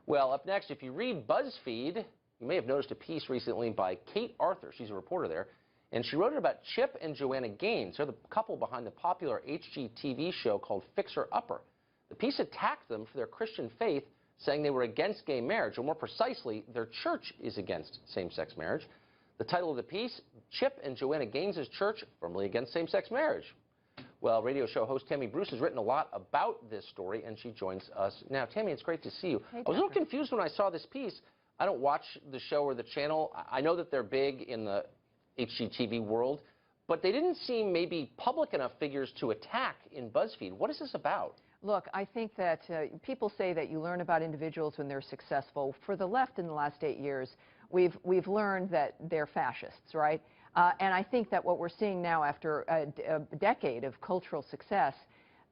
Well, up next, if you read BuzzFeed, you may have noticed a piece recently by Kate Arthur. She's a reporter there. And she wrote it about Chip and Joanna Gaines. They're the couple behind the popular HGTV show called Fixer Upper. The piece attacked them for their Christian faith, saying they were against gay marriage, or more precisely, their church is against same-sex marriage. The title of the piece, Chip and Joanna Gaines' church, firmly against same-sex marriage. Well, radio show host Tammy Bruce has written a lot about this story, and she joins us now. Tammy, it's great to see you. Hey, I was a little confused when I saw this piece. I don't watch the show or the channel. I know that they're big in the HGTV world, but they didn't seem maybe public enough figures to attack in BuzzFeed. What is this about? Look, I think that people say that you learn about individuals when they're successful. For the left in the last 8 years, we've learned that they're fascists, right? And I think that what we're seeing now after a decade of cultural success,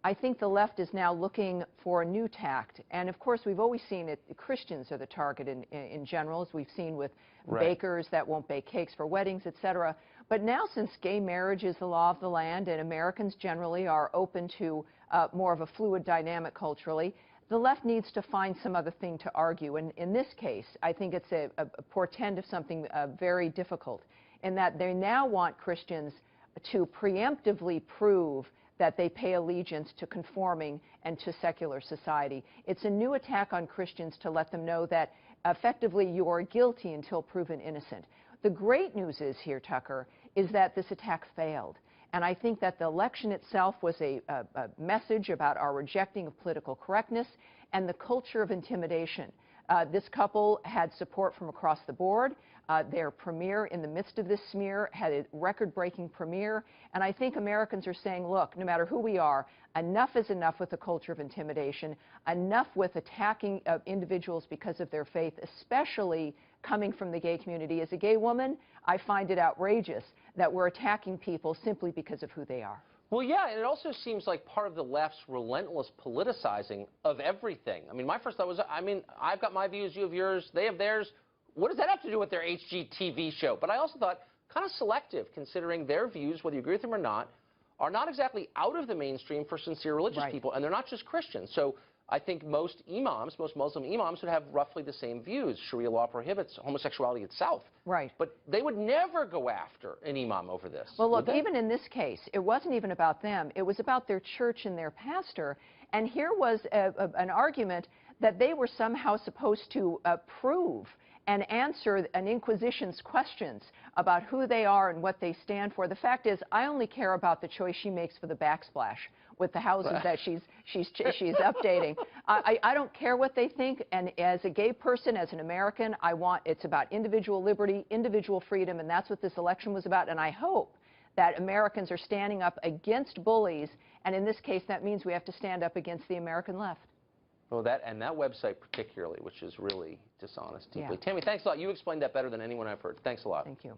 I think the left is now looking for a new tact. And of course, we've always seen it, Christians are the target in general, as we've seen with bakers that won't bake cakes for weddings, etc. But now, since gay marriage is the law of the land and Americans generally are open to more of a fluid dynamic culturally, the left needs to find some other thing to argue. And in this case, I think it's a portend of something very difficult, in that they now want Christians to preemptively prove that they pay allegiance to conforming and to secular society. It's a new attack on Christians to let them know that effectively you are guilty until proven innocent. The great news is here, Tucker, is that this attack failed. And I think that the election itself was a message about our rejecting of political correctness and the culture of intimidation. This couple had support from across the board. Their premiere in the midst of this smear had a record-breaking premiere. And I think Americans are saying, look, no matter who we are, enough is enough with the culture of intimidation, enough with attacking individuals because of their faith, especially coming from the gay community. As a gay woman, I find it outrageous that we're attacking people simply because of who they are. Well, yeah, and it also seems like part of the left's relentless politicizing of everything. I mean, my first thought was, I've got my views, you have yours, they have theirs. What does that have to do with their HGTV show? But I also thought, kind of selective, considering their views, whether you agree with them or not, are not exactly out of the mainstream for sincere religious people, and they're not just Christians. So I think most imams, most Muslim imams, would have roughly the same views. Sharia law prohibits homosexuality itself. Right. But they would never go after an imam over this. Well, look, even in this case, it wasn't even about them. It was about their church and their pastor. And here was an argument that they were somehow supposed to prove and answer an Inquisition's questions about who they are and what they stand for. The fact is, I only care about the choice she makes for the backsplash with the houses that she's updating. I don't care what they think, and as a gay person, as an American, it's about individual liberty, individual freedom, and that's what this election was about. And I hope that Americans are standing up against bullies, and in this case, that means we have to stand up against the American left. Well, that website particularly, which is really dishonest deeply. Tammy, thanks a lot. You explained that better than anyone I've heard. Thanks a lot. Thank you.